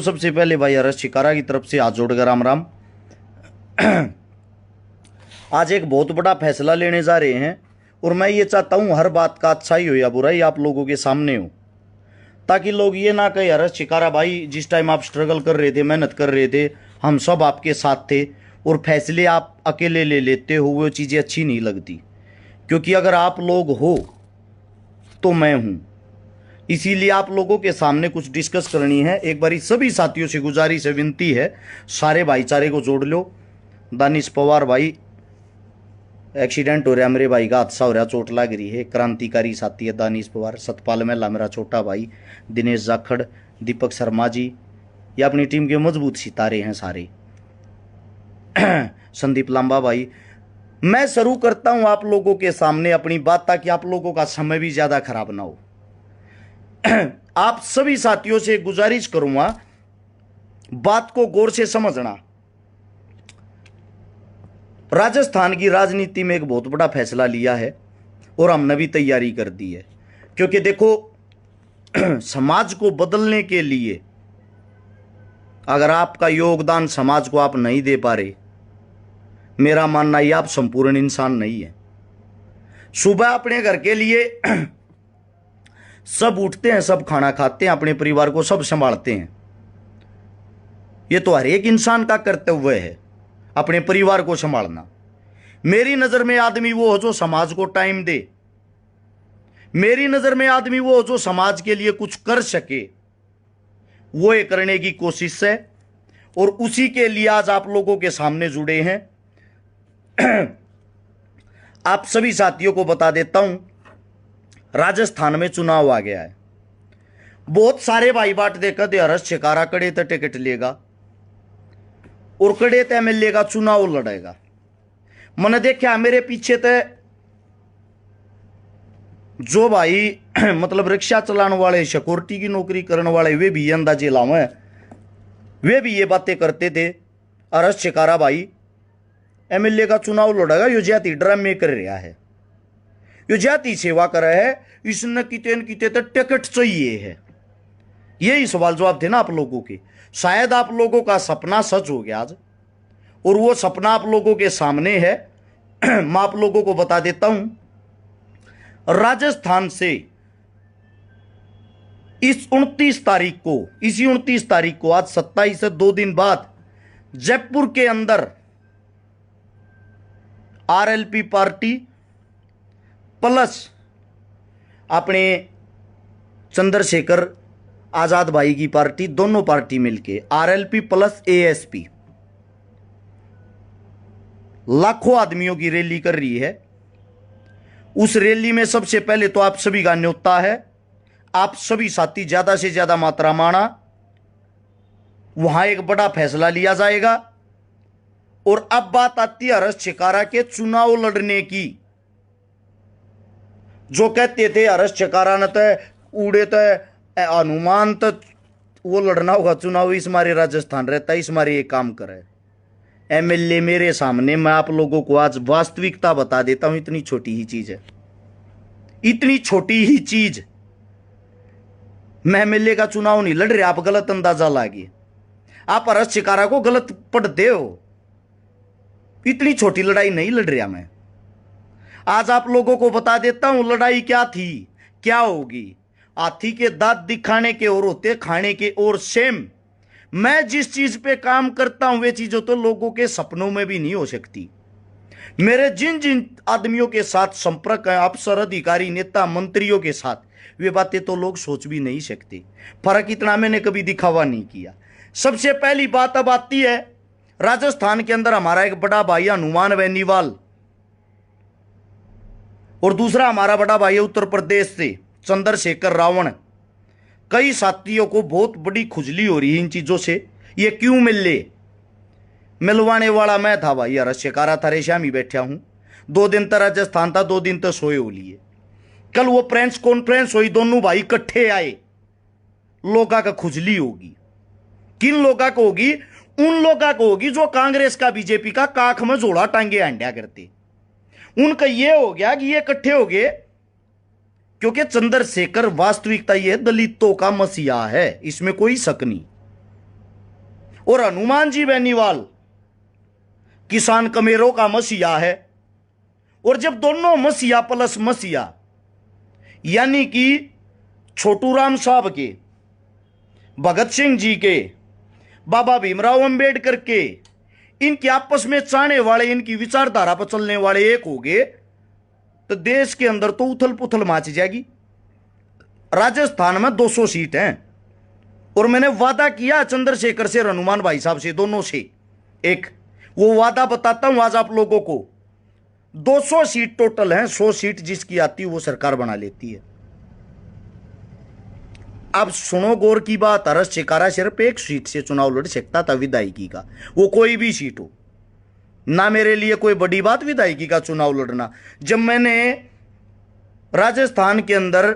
सबसे पहले भाई हर्ष शिकारा की तरफ से हाथ जोड़कर राम राम। आज एक बहुत बड़ा फैसला लेने जा रहे हैं और मैं ये चाहता हूं हर बात का अच्छाई हो या बुराई आप लोगों के सामने हो, ताकि लोग ये ना कहे हर्ष शिकारा भाई जिस टाइम आप स्ट्रगल कर रहे थे, मेहनत कर रहे थे, हम सब आपके साथ थे और फैसले आप अकेले ले लेते हो, वो चीज़ें अच्छी नहीं लगती। क्योंकि अगर आप लोग हो तो मैं हूं, इसीलिए आप लोगों के सामने कुछ डिस्कस करनी है। एक बारी सभी साथियों से गुजारिश है, विनती है, सारे भाईचारे को जोड़ लो। दानिश पवार भाई, एक्सीडेंट हो रहा है, मेरे भाई का हादसा हो रहा, चोट लग रही है। क्रांतिकारी साथी है दानिश पवार। सतपाल मेला मेरा छोटा भाई, दिनेश जाखड़, दीपक शर्मा जी, ये अपनी टीम के मजबूत सितारे हैं सारे। संदीप लांबा भाई, मैं शुरू करता हूं आप लोगों के सामने अपनी बात, ताकि आप लोगों का समय भी ज्यादा खराब ना हो। आप सभी साथियों से गुजारिश करूंगा, बात को गौर से समझना। राजस्थान की राजनीति में एक बहुत बड़ा फैसला लिया है और हमने भी तैयारी कर दी है। क्योंकि देखो, समाज को बदलने के लिए अगर आपका योगदान समाज को आप नहीं दे पा रहे, मेरा मानना यह आप संपूर्ण इंसान नहीं है। सुबह अपने घर के लिए सब उठते हैं, सब खाना खाते हैं, अपने परिवार को सब संभालते हैं। यह तो हर एक इंसान का कर्तव्य है, अपने परिवार को संभालना। मेरी नजर में आदमी वो हो जो समाज को टाइम दे। मेरी नजर में आदमी वो हो जो समाज के लिए कुछ कर सके। वो ये करने की कोशिश है और उसी के लिए आज आप लोगों के सामने जुड़े हैं। आप सभी साथियों को बता देता हूं, राजस्थान में चुनाव आ गया है। बहुत सारे भाई बाट देखा दे हर्ष शिकारा कड़े तो टिकट लेगा और कड़े तो एमएलए का चुनाव लड़ेगा। मैंने देखा मेरे पीछे तो जो भाई मतलब रिक्शा चलाने वाले, सिक्योरिटी की नौकरी करने वाले, वे भी अंदाजे लावे, वे भी ये बातें करते थे हर्ष शिकारा भाई एमएलए का चुनाव लड़ेगा। यो जाति ड्रामे कर रहा है, यो जाति सेवा कर रहा है, इसने किते न किते तो टिकट चाहिए है। यही सवाल जवाब थे ना आप लोगों के। शायद आप लोगों का सपना सच हो गया आज, और वो सपना आप लोगों के सामने है। मैं आप लोगों को बता देता हूं, राजस्थान से इस 29 तारीख को, इसी 29 तारीख को, आज 27 से 2 दिन बाद जयपुर के अंदर आरएलपी पार्टी प्लस अपने चंद्रशेखर आजाद भाई की पार्टी, दोनों पार्टी मिलके आरएलपी प्लस एएसपी लाखों आदमियों की रैली कर रही है। उस रैली में सबसे पहले तो आप सभी का न्योता है, आप सभी साथी ज्यादा से ज्यादा मात्रा माना। वहां एक बड़ा फैसला लिया जाएगा। और अब बात आती है हर्ष शिकारा के चुनाव लड़ने की। जो कहते थे हर्ष शिकारा ने तो उड़े तो हनुमान तो वो लड़ना होगा चुनाव, इस मारे राजस्थान रहता है, इस मारे ये काम करे। एमएलए मेरे सामने, मैं आप लोगों को आज वास्तविकता बता देता हूं, इतनी छोटी ही चीज है, इतनी छोटी ही चीज। मैं एमएलए का चुनाव नहीं लड़ रहे, आप गलत अंदाजा लागे, आप हर्ष शिकारा को गलत पढ़ते हो। इतनी छोटी लड़ाई नहीं लड़ रहा मैं। आज आप लोगों को बता देता हूं लड़ाई क्या थी, क्या होगी। हाथी के दांत दिखाने के और होते, खाने के और सेम। मैं जिस चीज पे काम करता हूं वे चीजें तो लोगों के सपनों में भी नहीं हो सकती। मेरे जिन जिन आदमियों के साथ संपर्क है, अफसर, अधिकारी, नेता, मंत्रियों के साथ, वे बातें तो लोग सोच भी नहीं सकते। फर्क इतना मैंने कभी दिखावा नहीं किया। सबसे पहली बात अब आती है, राजस्थान के अंदर हमारा एक बड़ा भाई हनुमान बेनीवाल, और दूसरा हमारा बड़ा भाई है उत्तर प्रदेश से चंद्रशेखर रावण। कई साथियों को बहुत बड़ी खुजली हो रही है इन चीजों से। ये क्यों मिलवाने वाला मैं था भाई, हर्ष शिकारा था, रेशम ही बैठा हूं। 2 दिन तो राजस्थान था, 2 दिन तो सोए हो लिए। कल वो प्रेस कॉन्फ्रेंस हुई, दोनों भाई इकट्ठे आए। लोगा का खुजली होगी, किन लोगा को होगी? उन लोगा को होगी जो कांग्रेस का, बीजेपी का काख में जोड़ा टांगे अंड्या करते। उनका यह हो गया कि ये इकट्ठे हो गए, क्योंकि चंद्रशेखर वास्तविकता यह दलितों का मसीहा है, इसमें कोई शक नहीं। और हनुमान जी बेनीवाल किसान कमेरों का मसीहा है। और जब दोनों मसीहा प्लस मसीहा यानी कि छोटू राम साहब के, भगत सिंह जी के, बाबा भीमराव अंबेडकर के, इनके आपस में चाहने वाले, इनकी विचारधारा पर चलने वाले एक हो गए तो देश के अंदर तो उथल पुथल मच जाएगी। राजस्थान में 200 सीट हैं और मैंने वादा किया चंद्रशेखर से, हनुमान भाई साहब से, दोनों से एक, वो वादा बताता हूं आज आप लोगों को। 200 सीट टोटल हैं, 100 सीट जिसकी आती है वो सरकार बना लेती है। अब सुनो गौर की बात, हर्ष चिकारा सिर्फ एक सीट से चुनाव लड़ सकता था विधायकी का, वो कोई भी सीट हो ना। मेरे लिए कोई बड़ी बात विधायकी का चुनाव लड़ना। जब मैंने राजस्थान के अंदर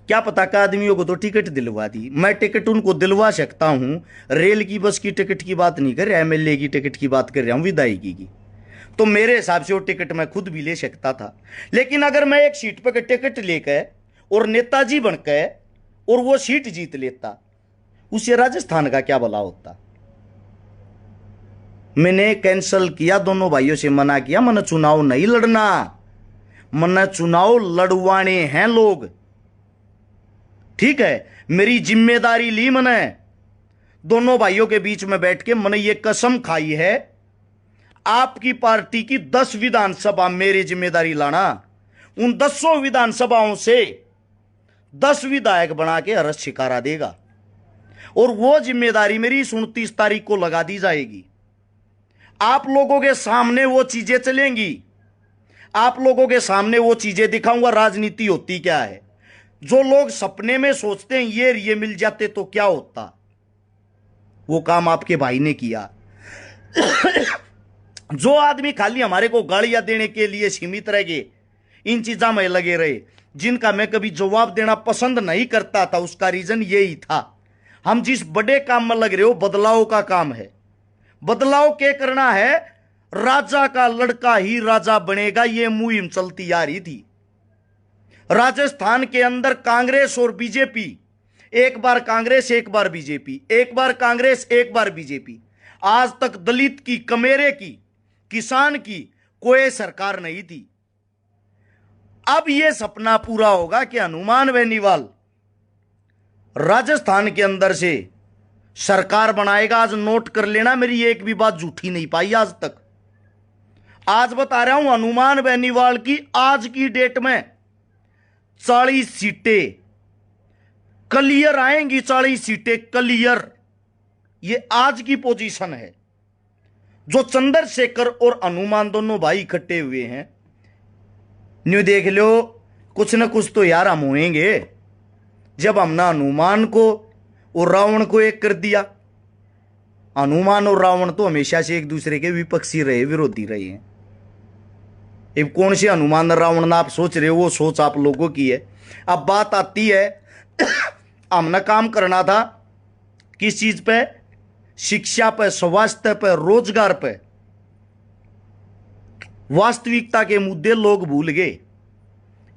क्या पता का आदमियों को तो टिकट दिलवा दी, मैं टिकट उनको दिलवा सकता हूं। रेल की बस की टिकट की बात नहीं कर रहा, एमएलए की टिकट की बात कर रहा हूं, विधायकी की। तो मेरे हिसाब से वो टिकट मैं खुद भी ले सकता था। लेकिन अगर मैं एक सीट पर टिकट लेकर और नेताजी बनकर और वो सीट जीत लेता, उसे राजस्थान का क्या भला होता। मैंने कैंसल किया, दोनों भाइयों से मना किया, मैंने चुनाव नहीं लड़ना, मैंने चुनाव लड़वाने हैं लोग, ठीक है। मेरी जिम्मेदारी ली मैंने, दोनों भाइयों के बीच में बैठ के मैंने ये कसम खाई है, आपकी पार्टी की 10 विधानसभा मेरी जिम्मेदारी लाना। उन 10 विधानसभाओं से 10 विधायक बना के हर्ष चिकारा देगा और वो जिम्मेदारी मेरी 29 तारीख को लगा दी जाएगी। आप लोगों के सामने वो चीजें चलेंगी, आप लोगों के सामने वो चीजें दिखाऊंगा राजनीति होती क्या है। जो लोग सपने में सोचते हैं ये मिल जाते तो क्या होता, वो काम आपके भाई ने किया। जो आदमी खाली हमारे को गालियां देने के लिए सीमित रह गए, इन चीजों में लगे रहे, जिनका मैं कभी जवाब देना पसंद नहीं करता था, उसका रीजन यही था। हम जिस बड़े काम में लग रहे हो, बदलाव का काम है। बदलाव क्या करना है, राजा का लड़का ही राजा बनेगा, ये मुहिम चलती आ रही थी। राजस्थान के अंदर कांग्रेस और बीजेपी, एक बार कांग्रेस एक बार बीजेपी, एक बार कांग्रेस एक बार बीजेपी, आज तक दलित की, कमेरे की, किसान की कोई सरकार नहीं थी। अब यह सपना पूरा होगा कि हनुमान बेनीवाल राजस्थान के अंदर से सरकार बनाएगा। आज नोट कर लेना, मेरी एक भी बात झूठी नहीं पाई आज तक। आज बता रहा हूं, हनुमान बेनीवाल की आज की डेट में 40 सीटें क्लियर आएंगी, 40 सीटें क्लियर। ये आज की पोजीशन है। जो चंद्रशेखर और हनुमान दोनों भाई इकट्ठे हुए हैं, न्यू देख लो, कुछ न कुछ तो यार हम होएंगे। जब हमने हनुमान को और रावण को एक कर दिया, हनुमान और रावण तो हमेशा से एक दूसरे के विपक्षी रहे, विरोधी रहे हैं। अब कौन से हनुमान रावण ना आप सोच रहे हो, वो सोच आप लोगों की है। अब बात आती है, हमने काम करना था किस चीज पे, शिक्षा पे, स्वास्थ्य पे, रोजगार पे। वास्तविकता के मुद्दे लोग भूल गए।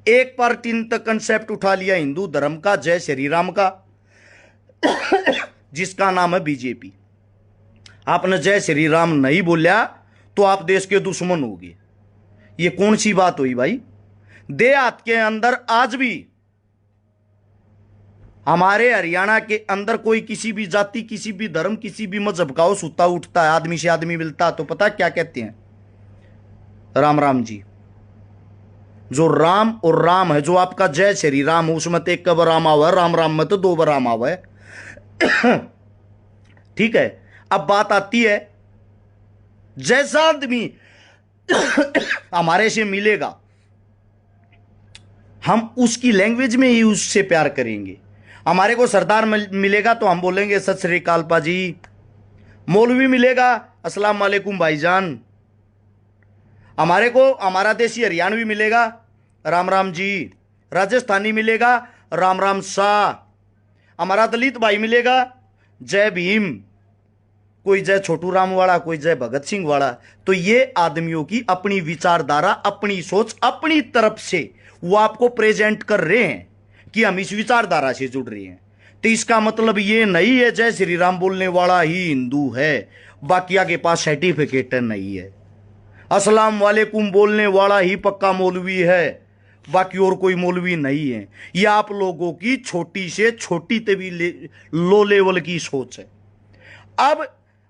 एक पार्टी ने तक कंसेप्ट उठा लिया हिंदू धर्म का, जय श्री राम का, जिसका नाम है बीजेपी। आपने जय श्री राम नहीं बोलिया तो आप देश के दुश्मन हो गए। ये कौन सी बात हुई भाई। देहात के अंदर आज भी, हमारे हरियाणा के अंदर कोई किसी भी जाति, किसी भी धर्म, किसी भी मजहब का हो, सुता उठता है, आदमी से आदमी मिलता तो पता क्या कहते हैं, राम राम जी। जो राम और राम है, जो आपका जय श्री राम, उसमें तो एक बार राम आवा है, राम राम में तो 2 बार राम आवा है। ठीक है। अब बात आती है, जैसा आदमी हमारे से मिलेगा, हम उसकी लैंग्वेज में ही उससे प्यार करेंगे। हमारे को सरदार मिलेगा तो हम बोलेंगे सत श्री अकाल पाजी। मौलवी मिलेगा, अस्सलाम वालेकुम भाईजान। हमारे को हमारा देसी हरियाणवी मिलेगा, राम राम जी। राजस्थानी मिलेगा, राम राम शाह। हमारा दलित भाई मिलेगा, जय भीम। कोई जय छोटू राम वाला, कोई जय भगत सिंह वाला। तो ये आदमियों की अपनी विचारधारा, अपनी सोच, अपनी तरफ से वो आपको प्रेजेंट कर रहे हैं कि हम इस विचारधारा से जुड़ रहे हैं। तो इसका मतलब ये नहीं है जय श्री राम बोलने वाला ही हिंदू है, बाकिया के पास सर्टिफिकेट नहीं है। अस्सलाम वालेकुम बोलने वाला ही पक्का मौलवी है, बाकी और कोई मौलवी नहीं है। ये आप लोगों की छोटी से छोटी तभी लो लेवल की सोच है। अब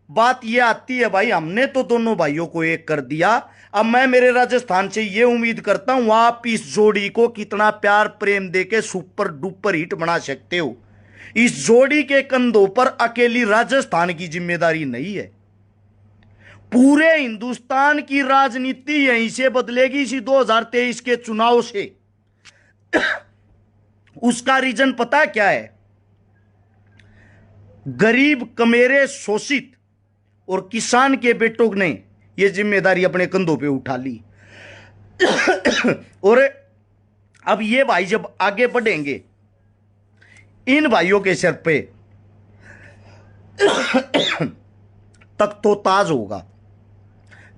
बात ये आती है भाई, हमने तो दोनों भाइयों को एक कर दिया। अब मैं मेरे राजस्थान से ये उम्मीद करता हूं आप इस जोड़ी को कितना प्यार प्रेम देके सुपर डुपर हिट बना सकते हो। इस जोड़ी के कंधों पर अकेली राजस्थान की जिम्मेदारी नहीं है, पूरे हिंदुस्तान की राजनीति यहीं से बदलेगी इसी 2023 के चुनाव से। उसका रीजन पता क्या है? गरीब कमेरे शोषित और किसान के बेटों ने यह जिम्मेदारी अपने कंधों पे उठा ली। और अब ये भाई जब आगे बढ़ेंगे, इन भाइयों के सिर पे तक तो ताज होगा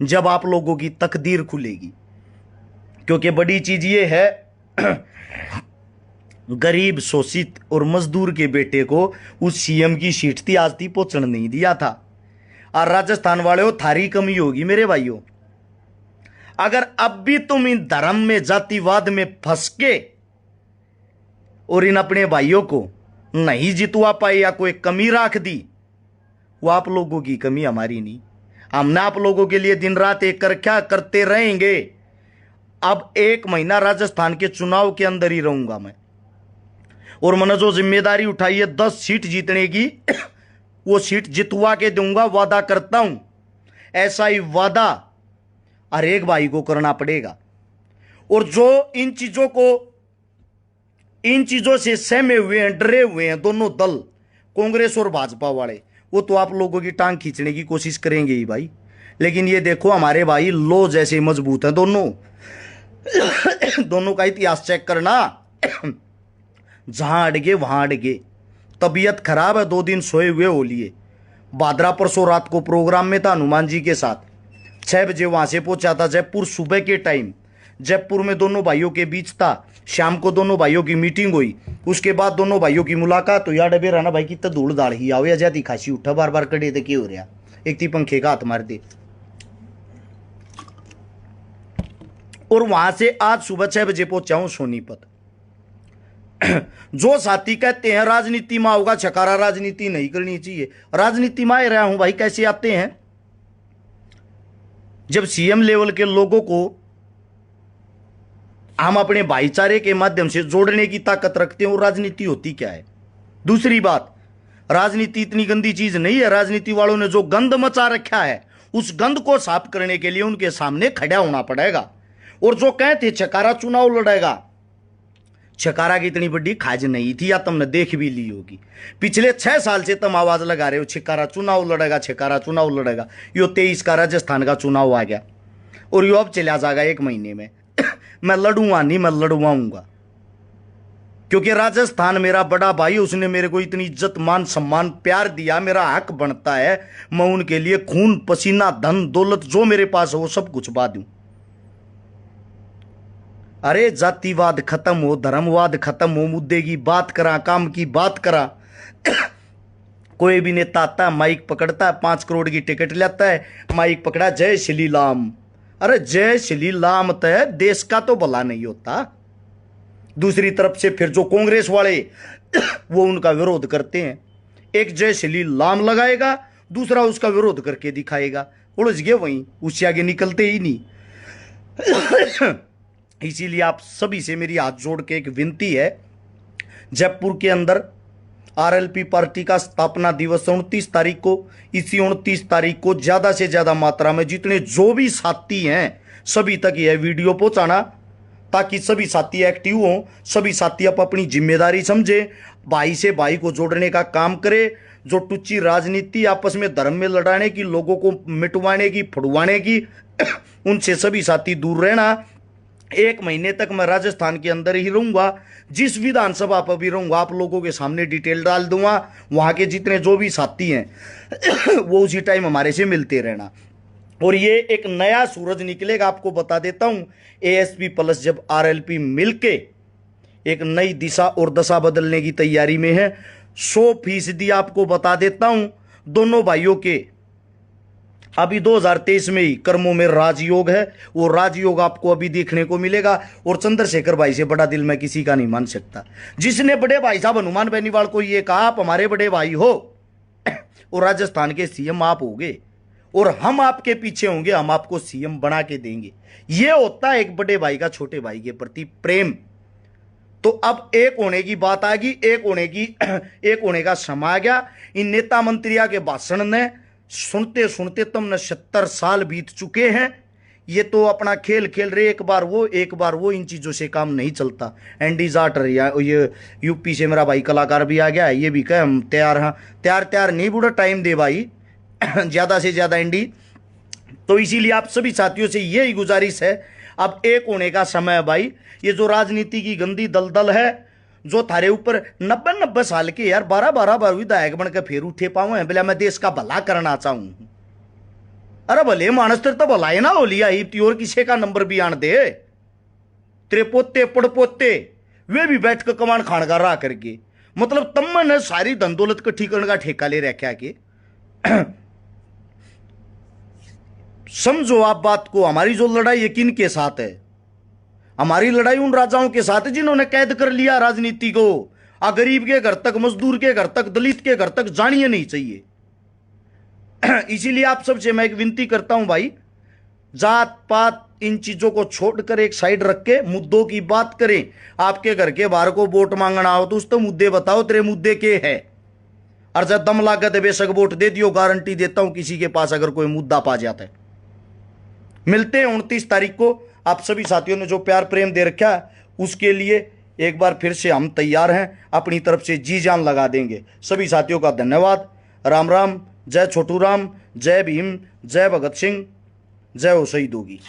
जब आप लोगों की तकदीर खुलेगी। क्योंकि बड़ी चीज ये है, गरीब शोषित और मजदूर के बेटे को उस सीएम की सीट थी आज थी पहुंचने नहीं दिया था। और राजस्थान वाले हो, थारी कमी होगी मेरे भाइयों। अगर अब भी तुम इन धर्म में जातिवाद में फंस के और इन अपने भाइयों को नहीं जितवा पाए या कोई कमी रख दी, वो आप लोगों की कमी, हमारी नहीं। हमने आप लोगों के लिए दिन रात एक कर क्या करते रहेंगे। अब 1 महीना राजस्थान के चुनाव के अंदर ही रहूंगा मैं, और मैंने जो जिम्मेदारी उठाई है 10 सीट जीतने की, वो सीट जितवा के दूंगा, वादा करता हूं। ऐसा ही वादा हर एक भाई को करना पड़ेगा। और जो इन चीजों से सहमे हुए हैं, डरे हुए हैं दोनों दल, कांग्रेस और भाजपा वाले, वो तो आप लोगों की टांग खींचने की कोशिश करेंगे ही भाई। लेकिन ये देखो हमारे भाई लो जैसे मजबूत हैं दोनों। दोनों का इतिहास चेक करना, जहां अड़गे वहां अड़गे। तबीयत खराब है, 2 दिन सोए हुए हो लिए। भाद्रा परसों रात को प्रोग्राम में था हनुमान जी के साथ, 6 बजे वहां से पहुंचा था जयपुर सुबह के टाइम। जयपुर में दोनों भाइयों के बीच था, शाम को दोनों भाइयों की मीटिंग हुई, उसके बाद दोनों भाइयों की मुलाकात हुई। डबे रहना भाई की धूल दाड़ ही आओ या जाती खासी उठा बार बार कड़े तो क्या हो रहा, एक थी पंखे का हाथ मार दे। और वहां से आज सुबह 6 बजे पहुंचा हूं सोनीपत। जो साथी कहते हैं राजनीति में होगा छकारा, राजनीति नहीं करनी चाहिए, राजनीति में आ रहा हूं भाई। कैसे आते हैं? जब सीएम लेवल के लोगों को हम अपने भाईचारे के माध्यम से जोड़ने की ताकत रखते हैं, और राजनीति होती क्या है? दूसरी बात, राजनीति इतनी गंदी चीज नहीं है। राजनीति वालों ने जो गंद मचा रखा है, उस गंद को साफ करने के लिए उनके सामने खड़ा होना पड़ेगा। और जो कहते छकारा चुनाव लड़ेगा, छकारा की इतनी बड़ी खाज नहीं थी, या तुमने देख भी ली होगी। पिछले 6 साल से तुम आवाज लगा रहे हो छकारा चुनाव लड़ेगा, छकारा चुनाव लड़ेगा। यो 23 का राजस्थान का चुनाव आ गया, और यो अब चला जाएगा 1 महीने में। मैं लड़ूंगा नहीं, मैं लड़वाऊंगा। क्योंकि राजस्थान मेरा बड़ा भाई, उसने मेरे को इतनी इज्जत मान सम्मान प्यार दिया, मेरा हक बनता है मैं उनके लिए खून पसीना धन दौलत जो मेरे पास है वो सब कुछ बा दूं। अरे जातिवाद खत्म हो, धर्मवाद खत्म हो, मुद्दे की बात करा, काम की बात करा। कोई भी नेता आता है, माइक पकड़ता है, 5 करोड़ की टिकट लेता है, माइक पकड़ा जय श्री राम। अरे जय श्री राम तय देश का तो भला नहीं होता। दूसरी तरफ से फिर जो कांग्रेस वाले वो उनका विरोध करते हैं, एक जय श्री राम लगाएगा, दूसरा उसका विरोध करके दिखाएगा। उलझ गए वहीं, उससे आगे निकलते ही नहीं। इसीलिए आप सभी से मेरी हाथ जोड़ के एक विनती है, जयपुर के अंदर आरएलपी पार्टी का स्थापना दिवस 29 तारीख को, इसी 29 तारीख को ज्यादा से ज्यादा मात्रा में जितने जो भी साथी हैं सभी तक यह वीडियो पहुंचाना, ताकि सभी साथी एक्टिव हों, सभी साथी आप अपनी जिम्मेदारी समझे, भाई से भाई को जोड़ने का काम करे। जो टुच्ची राजनीति आपस में धर्म में लड़ाने की, लोगों को मिटवाने की, फुड़वाने की, उनसे सभी साथी दूर रहना। 1 महीने तक मैं राजस्थान के अंदर ही रहूंगा, जिस विधानसभा पर भी रहूंगा आप लोगों के सामने डिटेल डाल दूंगा। वहां के जितने जो भी साथी हैं वो उसी टाइम हमारे से मिलते रहना। और ये एक नया सूरज निकलेगा, आपको बता देता हूं। एएसपी प्लस जब आरएलपी मिलके एक नई दिशा और दशा बदलने की तैयारी में है, 100% आपको बता देता हूं, दोनों भाइयों के अभी 2023 में ही कर्मों में राजयोग है। वो राजयोग आपको अभी देखने को मिलेगा। और चंद्रशेखर भाई से बड़ा दिल मैं किसी का नहीं मान सकता। जिसने बड़े भाई साहब हनुमान बेनीवाल को ये कहा आप हमारे बड़े भाई हो और राजस्थान के सीएम आप होगे और हम आपके पीछे होंगे, हम आपको सीएम बना के देंगे, ये होता है एक बड़े भाई का छोटे भाई के प्रति प्रेम। तो अब एक होने की बात आ गई, एक होने का समय आ गया। इन नेता मंत्रियों के भाषण ने सुनते सुनते तुमने 70 साल बीत चुके हैं। ये तो अपना खेल खेल रहे, एक बार वो, इन चीजों से काम नहीं चलता। एंडी जाट ये यूपी से मेरा भाई कलाकार भी आ गया है, ये भी कहे हम तैयार हैं। तैयार नहीं, बूढ़ा टाइम दे भाई ज्यादा से ज्यादा एंडी। तो इसीलिए आप सभी साथियों से यही गुजारिश है, अब एक होने का समय है भाई। ये जो राजनीति की गंदी दलदल है, जो थारे ऊपर 90 साल के यार 12 बार विधायक बनकर फिर उठे पाऊं हैं, बोले मैं देश का भला करना चाहूं। अरे भले मानस तेरे तो भलाई ना हो लिया ही और किसी का नंबर भी आन दे। तेरे पोते पड़पोते वे भी बैठ कर कमान खान का रहा करके, मतलब तम ने सारी धन दौलत कट्ठी करने का ठेका ले रखा के। समझो आप बात को, हमारी जो लड़ाई यकीन के साथ है, हमारी लड़ाई उन राजाओं के साथ है जिन्होंने कैद कर लिया राजनीति को। गरीब के घर तक, मजदूर के घर तक, दलित के घर तक जानिए नहीं चाहिए। इसीलिए आप सबसे मैं एक विनती करता हूं भाई, जात पात इन चीजों को छोड़कर एक साइड रख के मुद्दों की बात करें। आपके घर के बाहर को वोट मांगना हो तो उस तो मुद्दे बताओ, तेरे मुद्दे के है। और जब दम लागत है बेशक वोट दे दियो, गारंटी देता हूं किसी के पास अगर कोई मुद्दा पा जाता है। मिलते हैं 29 तारीख को। आप सभी साथियों ने जो प्यार प्रेम दे रखा है उसके लिए एक बार फिर से हम तैयार हैं, अपनी तरफ से जी जान लगा देंगे। सभी साथियों का धन्यवाद। राम राम, जय छोटू राम, जय भीम, जय भगत सिंह, जय हो शहीदों की।